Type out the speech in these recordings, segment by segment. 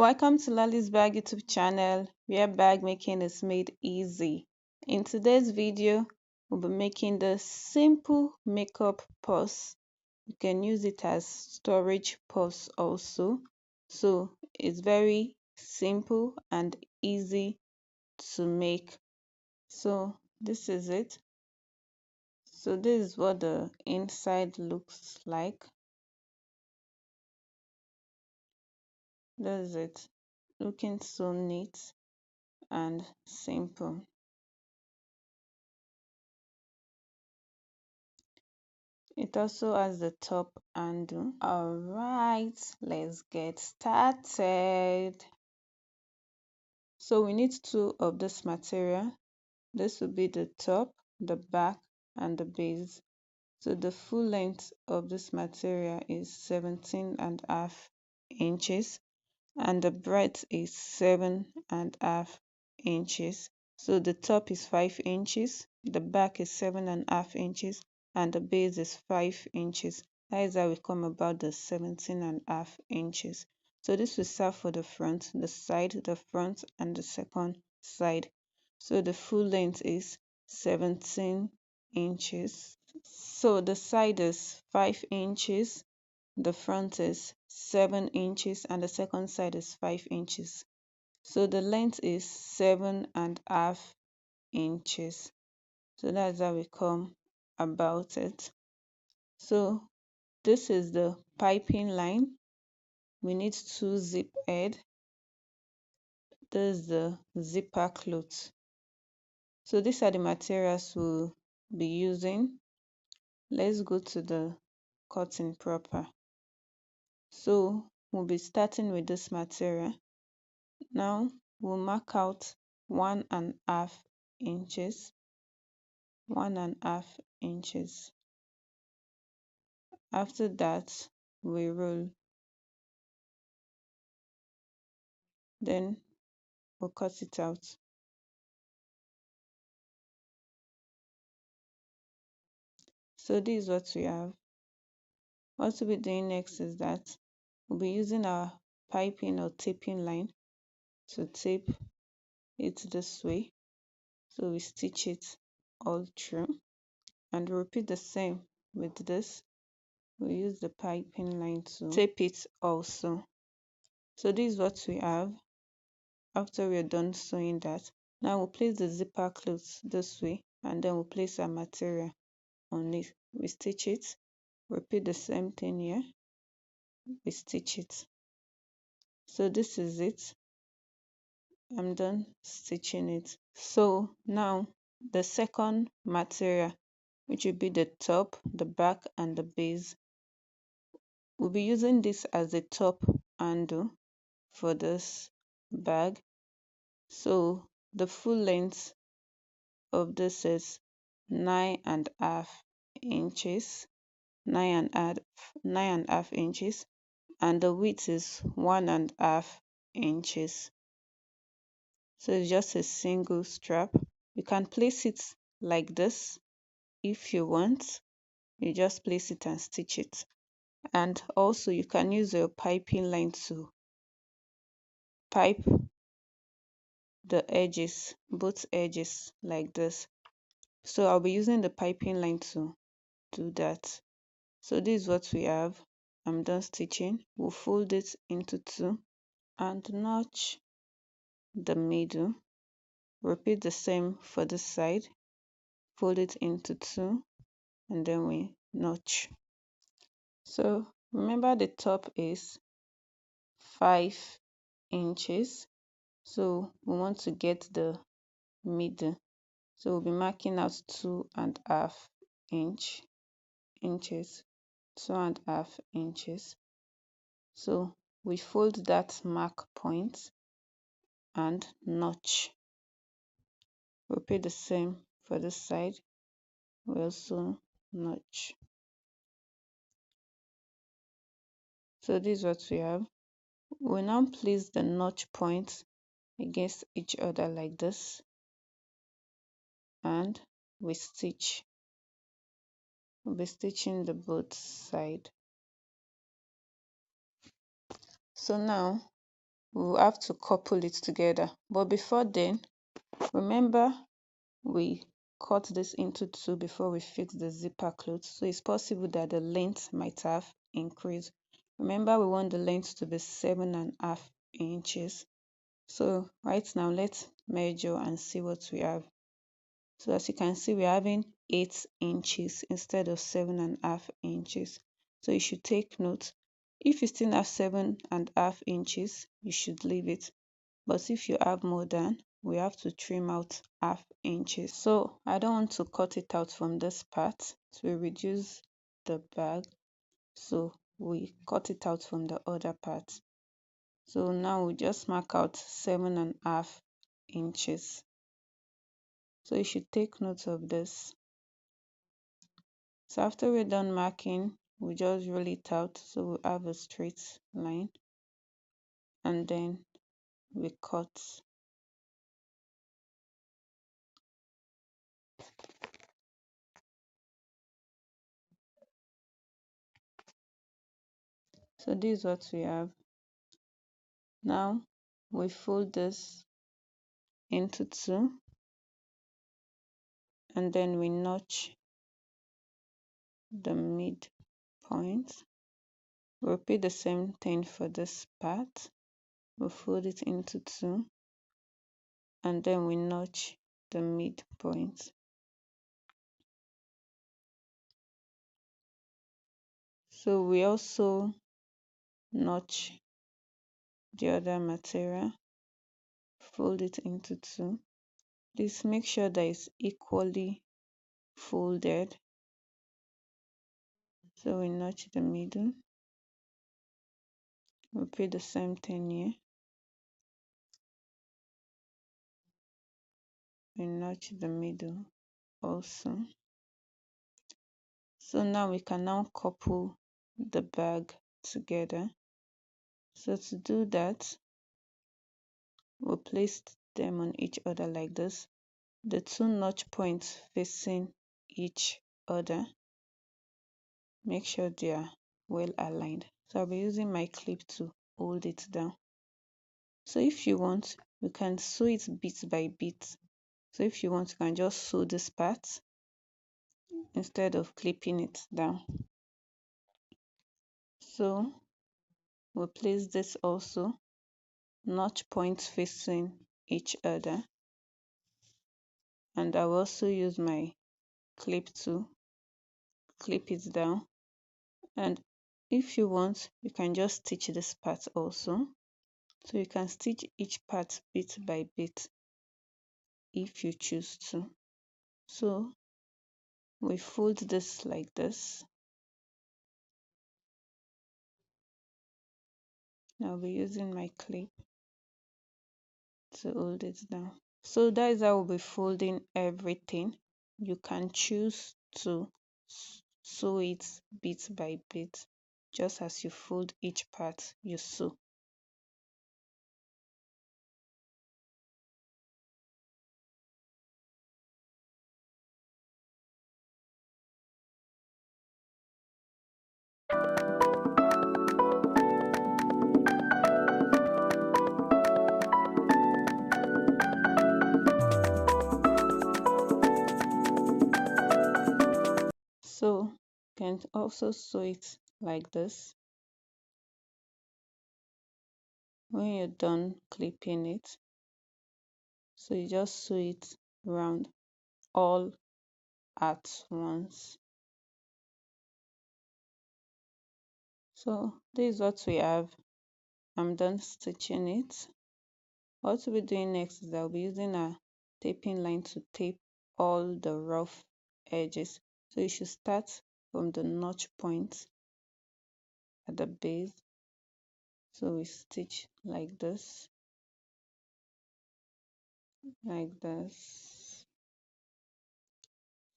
Welcome to Lali's Bag YouTube channel, where bag making is made easy. In today's video, we'll be making the simple makeup purse. You can use it as storage purse also. So it's very simple and easy to make. So this is it. So this is what the inside looks like. This is it. Looking so neat and simple. It also has the top handle. Alright, let's get started. So we need two of this material. This will be the top, the back, and the base. So the full length of this material is 17.5 inches and the breadth is 7.5 inches. So the top is 5 inches, the back is 7.5 inches, and the base is 5 inches. That is how we come about the 17.5 inches. So this will serve for the front, the side, the front, and the second side. So the full length is 17 inches. So the side is 5 inches, the front is 7 inches, and the second side is 5 inches. So the length is 7.5 inches. So that's how we come about it. So this is the piping line. We need two zip head. This is the zipper cloth. So these are the materials we'll be using. Let's go to the cutting proper. So we'll be starting with this material. Now we'll mark out 1.5 inches, 1.5 inches. After that, we roll. Then we'll cut it out. So this is what we have. What we'll be doing next is that we'll be using our piping or taping line to tape it this way. So we stitch it all through and repeat the same with this. We use the piping line to tape it also. So this is what we have. After we are done sewing that, now we'll place the zipper clothes this way and then we'll place our material on it. We stitch it, repeat the same thing here, we stitch it. So this is it. I'm done stitching it. So now the second material, which will be the top, the back, and the base, we'll be using this as the top handle for this bag. So the full length of this is 9.5 inches, 9.5 inches, and the width is 1.5 inches. So it's just a single strap. You can place it like this if you want. You just place it and stitch it. And also you can use your piping line to pipe the edges, both edges like this. So I'll be using the piping line to do that. So this is what we have. I'm done stitching. We'll fold it into two and notch the middle. Repeat the same for this side. Fold it into two and then we notch. So remember the top is 5 inches. So we want to get the middle. So we'll be marking out 2.5 inches, 2.5 inches. So we fold that mark point and notch. Repeat the same for this side. We also notch. So this is what we have. We now place the notch points against each other like this and we stitch. We'll be stitching the both side. So now we'll have to couple it together. But before then, remember we cut this into two before we fix the zipper closed, so it's possible that the length might have increased. Remember, we want the length to be 7.5 inches. So right now, let's measure and see what we have. So as you can see, we're having 8 inches instead of 7.5 inches. So you should take note. If you still have 7.5 inches, you should leave it. But if you have more than, we have to trim out half inches. So I don't want to cut it out from this part to reduce the bag. So we cut it out from the other part. So now we just mark out 7.5 inches. So you should take note of this. So after we're done marking, we just roll it out so we have a straight line, and then we cut. So this is what we have. Now we fold this into two, and then we notch the midpoint. Repeat the same thing for this part. We fold it into two, and then we notch the midpoint. So we also notch the other material, fold it into two. Please make sure that it's equally folded. So we notch the middle. Repeat the same thing here. We notch the middle also. So now we can now couple the bag together. So to do that, we'll place them on each other like this. The two notch points facing each other. Make sure they are well aligned. So I'll be using my clip to hold it down. So if you want, you can sew it bit by bit. So if you want, you can just sew this part instead of clipping it down. So we'll place this also, notch points facing each other, and I'll also use my clip to clip it down. And if you want, you can just stitch this part also. So you can stitch each part bit by bit if you choose to. So we fold this like this. I'll be using my clip to hold it down. So that is how we'll be folding everything. You can choose to sew it bit by bit, just as you fold each part you sew. So you can also sew it like this. When you're done clipping it, so you just sew it round all at once. So this is what we have. I'm done stitching it. What we'll be doing next is I'll be using a taping line to tape all the rough edges. So you should start from the notch point at the base. So we stitch like this, like this.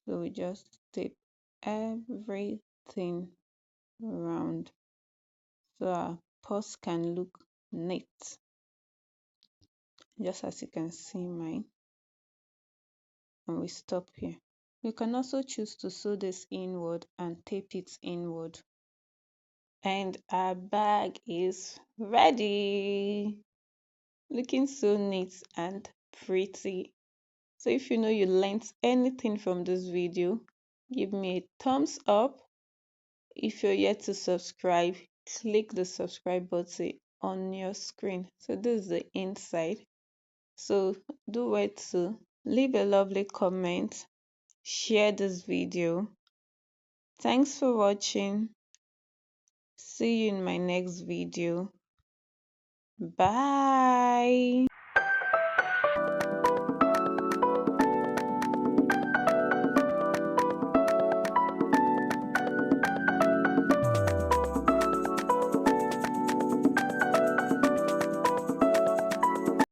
So we just tape everything around so our purse can look neat, just as you can see mine. And we stop here. You can also choose to sew this inward and tape it inward. And our bag is ready. looking so neat and pretty. So if you know you learnt anything from this video, give me a thumbs up. If you're yet to subscribe, click the subscribe button on your screen. So this is the inside. So do wait to leave a lovely comment, share this video. Thanks for watching. See you in my next video. Bye.